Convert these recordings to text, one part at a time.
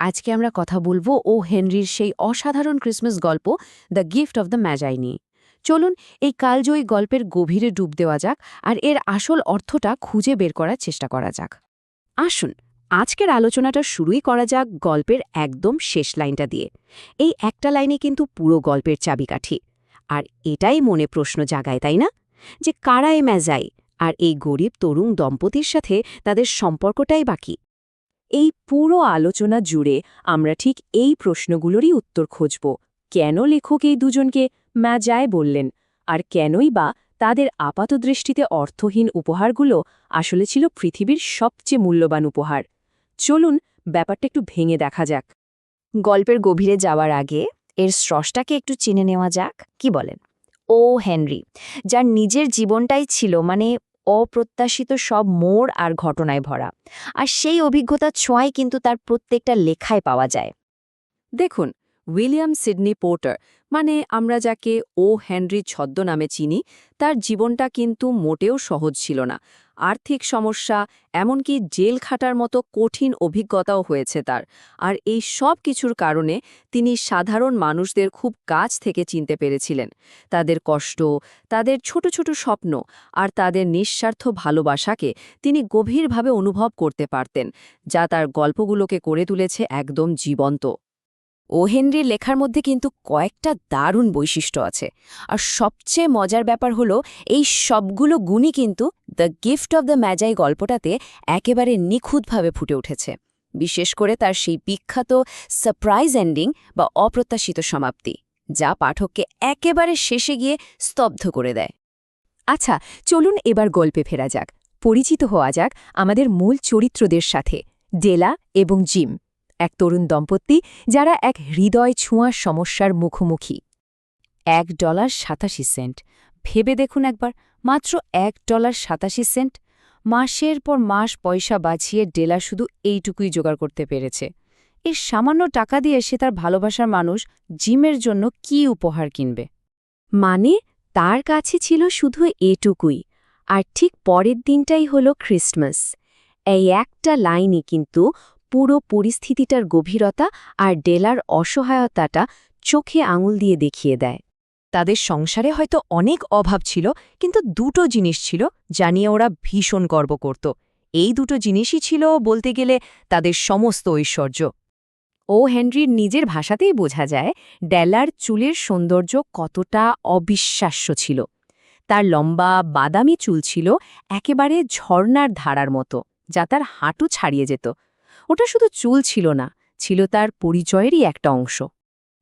আজকে আমরা কথা বলবো ও হেনরির সেই অসাধারণ ক্রিসমাস গল্প দ্য গিফট অব দ্য ম্যাজাই নিয়ে। চলুন এই কালজয়ী গল্পের গভীরে ডুব দেওয়া যাক আর এর আসল অর্থটা খুঁজে বের করার চেষ্টা করা যাক। আসুন আজকের আলোচনাটা শুরুই করা যাক গল্পের একদম শেষ লাইনটা দিয়ে। এই একটা লাইনে কিন্তু পুরো গল্পের চাবিকাঠি। আর এটাই মনে প্রশ্ন জাগায়, তাই না? যে কারা এ ম্যাজাই আর এই গরিব তরুণ দম্পতির সাথে তাদের সম্পর্কটাই বাকি। এই পুরো আলোচনা জুড়ে আমরা ঠিক এই প্রশ্নগুলোরই উত্তর খুঁজব। কেন লেখক এই দুজনকে ম্যাজাই বললেন, আর কেনই বা তাদের আপাতদৃষ্টিতে অর্থহীন উপহারগুলো আসলে ছিল পৃথিবীর সবচেয়ে মূল্যবান উপহার। চলুন ব্যাপারটা একটু ভেঙে দেখা যাক। গল্পের গভীরে যাওয়ার আগে এর স্রষ্টাকে একটু চিনে নেওয়া যাক, কি বলেন? ও হেনরি, যার নিজের জীবনটাই ছিল অপ্রত্যাশিত সব মোড় আর ঘটনায় ভরা, আর সেই অভিজ্ঞতার ছোঁয়াই কিন্তু তার প্রত্যেকটা লেখায় পাওয়া যায়। দেখুন, উইলিয়াম সিডনি পোর্টার আমরা যাকে ও হেনরি ছদ্মনামে চিনি, তার জীবনটা কিন্তু মোটেও সহজ ছিল না। আর্থিক সমস্যা, এমনকি জেল খাটার মতো কঠিন অভিজ্ঞতাও হয়েছে তার। আর এই সব কিছুর কারণে তিনি সাধারণ মানুষদের খুব কাছ থেকে চিনতে পেরেছিলেন। তাদের কষ্ট, তাদের ছোট ছোট স্বপ্ন আর তাদের নিঃস্বার্থ ভালোবাসাকে তিনি গভীরভাবে অনুভব করতে পারতেন, যা তার গল্পগুলোকে করে তুলেছে একদম জীবন্ত। ও হেনরির লেখার মধ্যে কিন্তু কয়েকটা দারুণ বৈশিষ্ট্য আছে, আর সবচেয়ে মজার ব্যাপার হলো এই সবগুলো গুণই কিন্তু the gift of the Magi গল্পটাতে একেবারে নিখুঁতভাবে ফুটে উঠেছে। বিশেষ করে তার সেই বিখ্যাত সারপ্রাইজ এন্ডিং বা অপ্রত্যাশিত সমাপ্তি, যা পাঠককে একেবারে শেষে গিয়ে স্তব্ধ করে দেয়। আচ্ছা, চলুন এবার গল্পে ফেরা যাক, পরিচিত হওয়া যাক আমাদের মূল চরিত্রদের সাথে, ডেলা এবং জিম, এক তরুণ দম্পতি যারা এক হৃদয় ছোঁয়ার সমস্যার মুখোমুখি। $1.87। ভেবে দেখুন একবার, মাত্র $1.87। মাসের পর মাস পয়সা বাঁচিয়ে ডেলা শুধু এইটুকুই জোগাড় করতে পেরেছে। এই সামান্য টাকা দিয়ে সে তার ভালোবাসার মানুষ জিমের জন্য কি উপহার কিনবে? তার কাছে ছিল শুধু এটুকুই। আর ঠিক পরের দিনটাই হলো ক্রিসমাস। এই একটা লাইনই কিন্তু পুরো পরিস্থিতিটার গভীরতা আর ডেলার অসহায়তাটা চোখে আঙুল দিয়ে দেখিয়ে দেয়। তাদের সংসারে হয়তো অনেক অভাব ছিল, কিন্তু দুটো জিনিস ছিল যা নিয়ে ওরা ভীষণ গর্ব করত। এই দুটো জিনিসই ছিল বলতে গেলে তাদের সমস্ত ঐশ্বর্য। ও হেনরির নিজের ভাষাতেই বোঝা যায় ডেলার চুলের সৌন্দর্য কতটা অবিশ্বাস্য ছিল। তার লম্বা বাদামি চুল ছিল একেবারে ঝর্ণার ধারার মতো, যা তার হাঁটু ছাড়িয়ে যেত। ওটা শুধু চুল ছিল না, ছিল তার পরিচয়েরই একটা অংশ।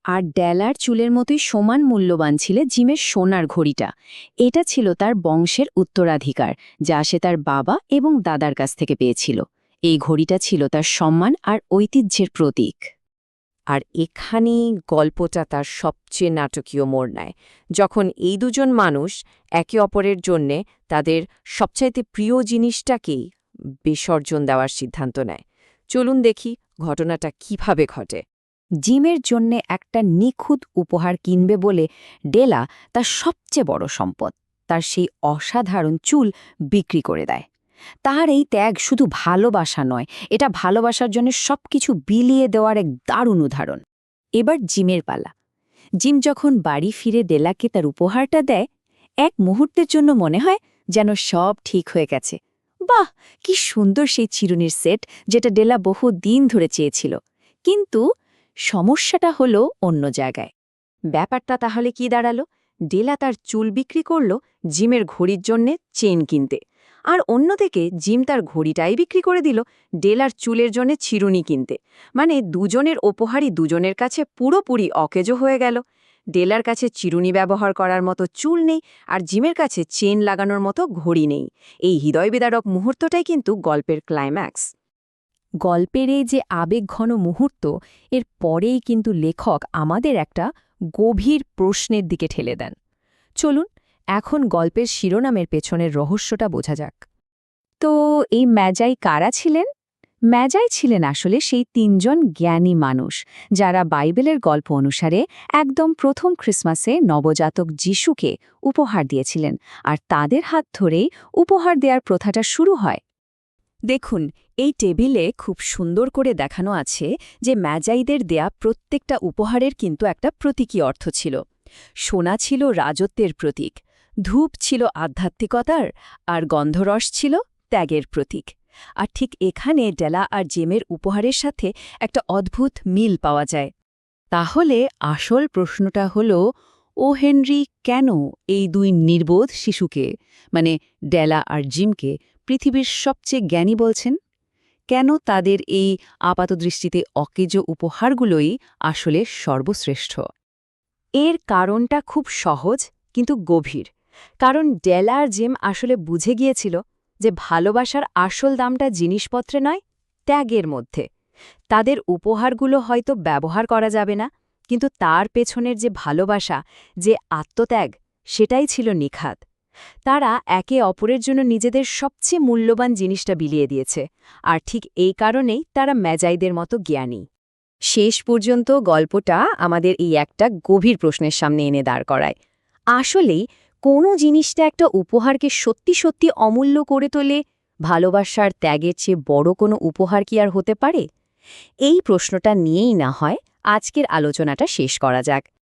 আর ডেলার চুলের মতোই সমান মূল্যবান ছিল জিমের সোনার ঘড়িটা। এটা ছিল তার বংশের উত্তরাধিকার, যা সে তার বাবা এবং দাদার কাছ থেকে পেয়েছিল। এই ঘড়িটা ছিল তার সম্মান আর ঐতিহ্যের প্রতীক। আর এখানেই গল্পটা তার সবচেয়ে নাটকীয় মোড় নেয়, যখন এই দুজন মানুষ একে অপরের জন্যে তাদের সবচাইতে প্রিয় জিনিসটাকেই বিসর্জন দেওয়ার সিদ্ধান্ত নেয়। চলুন দেখি ঘটনাটা কিভাবে ঘটে। জিমের জন্যে একটা নিখুঁত উপহার কিনবে বলে ডেলা তার সবচেয়ে বড় সম্পদ, তার সেই অসাধারণ চুল বিক্রি করে দেয়। তার এই ত্যাগ শুধু ভালোবাসা নয়, এটা ভালোবাসার জন্য সবকিছু বিলিয়ে দেওয়ার এক দারুণ উদাহরণ। এবার জিমের পালা। জিম যখন বাড়ি ফিরে ডেলাকে তার উপহারটা দেয়, এক মুহূর্তের জন্য মনে হয় যেন সব ঠিক হয়ে গেছে। বাহ, কি সুন্দর সেই চিরুনির সেট, যেটা ডেলা বহু দিন ধরে চেয়েছিল। কিন্তু সমস্যাটা হলো অন্য জায়গায়। ব্যাপারটা তাহলে কি দাঁড়ালো? ডেলা তার চুল বিক্রি করল জিমের ঘড়ির জন্যে চেন কিনতে, আর অন্যদিকে জিম তার ঘড়িটাই বিক্রি করে দিল ডেলার চুলের জন্যে চিরুনি কিনতে। দুজনের উপহারই দুজনের কাছে পুরোপুরি অকেজো হয়ে গেল। ডেলার কাছে চিরুনি ব্যবহার করার মতো চুল নেই, আর জিমের কাছে চেন লাগানোর মতো ঘড়ি নেই। এই হৃদয়বিদারক মুহূর্তটাই কিন্তু গল্পের ক্লাইম্যাক্স। গল্পের এই যে আবেগঘন মুহূর্ত, এর পরেই কিন্তু লেখক আমাদের একটা গভীর প্রশ্নের দিকে ঠেলে দেন। চলুন এখন গল্পের শিরোনামের পেছনের রহস্যটা বোঝা যাক। তো এই ম্যাজাই কারা ছিলেন? ম্যাজাই ছিলেন আসলে সেই তিনজন জ্ঞানী মানুষ, যারা বাইবেলের গল্প অনুসারে একদম প্রথম ক্রিসমাসে নবজাতক যিশুকে উপহার দিয়েছিলেন, আর তাদের হাত ধরেই উপহার দেওয়ার প্রথাটা শুরু হয়। দেখুন, এই টেবিলে খুব সুন্দর করে দেখানো আছে যে ম্যাজাইদের দেয়া প্রত্যেকটা উপহারের কিন্তু একটা প্রতীকী অর্থ ছিল। সোনা ছিল রাজত্বের প্রতীক, ধূপ ছিল আধ্যাত্মিকতার, আর গন্ধরস ছিল ত্যাগের প্রতীক। আর ঠিক এখানে ডেলা আর জেমের উপহারের সাথে একটা অদ্ভুত মিল পাওয়া যায়। তাহলে আসল প্রশ্নটা হল, ও হেনরি কেন এই দুই নির্বোধ শিশুকে, মানে ডেলা আর জিমকে, পৃথিবীর সবচেয়ে জ্ঞানী বলছেন? কেন তাদের এই আপাতদৃষ্টিতে অকেজ উপহারগুলোই আসলে সর্বশ্রেষ্ঠ? এর কারণটা খুব সহজ কিন্তু গভীর। কারণ ডেলা আর জেম আসলে বুঝে গিয়েছিল যে ভালোবাসার আসল দামটা জিনিসপত্রে নয়, ত্যাগের মধ্যে। তাদের উপহারগুলো হয়তো ব্যবহার করা যাবে না, কিন্তু তার পেছনের যে ভালোবাসা, যে আত্মত্যাগ, সেটাই ছিল নিখাত। তারা একে অপরের জন্য নিজেদের সবচেয়ে মূল্যবান জিনিসটা বিলিয়ে দিয়েছে, আর ঠিক এই কারণেই তারা ম্যাজাইদের মতো জ্ঞানী। শেষ পর্যন্ত গল্পটা আমাদের এই একটা গভীর প্রশ্নের সামনে এনে দাঁড় করায়। আসলেই কোনো জিনিসটা একটা উপহারকে সত্যি সত্যি অমূল্য করে তোলে? ভালোবাসার ত্যাগের চেয়ে বড় কোনো উপহার কি আর হতে পারে? এই প্রশ্নটা নিয়েই না হয় আজকের আলোচনাটা শেষ করা যাক।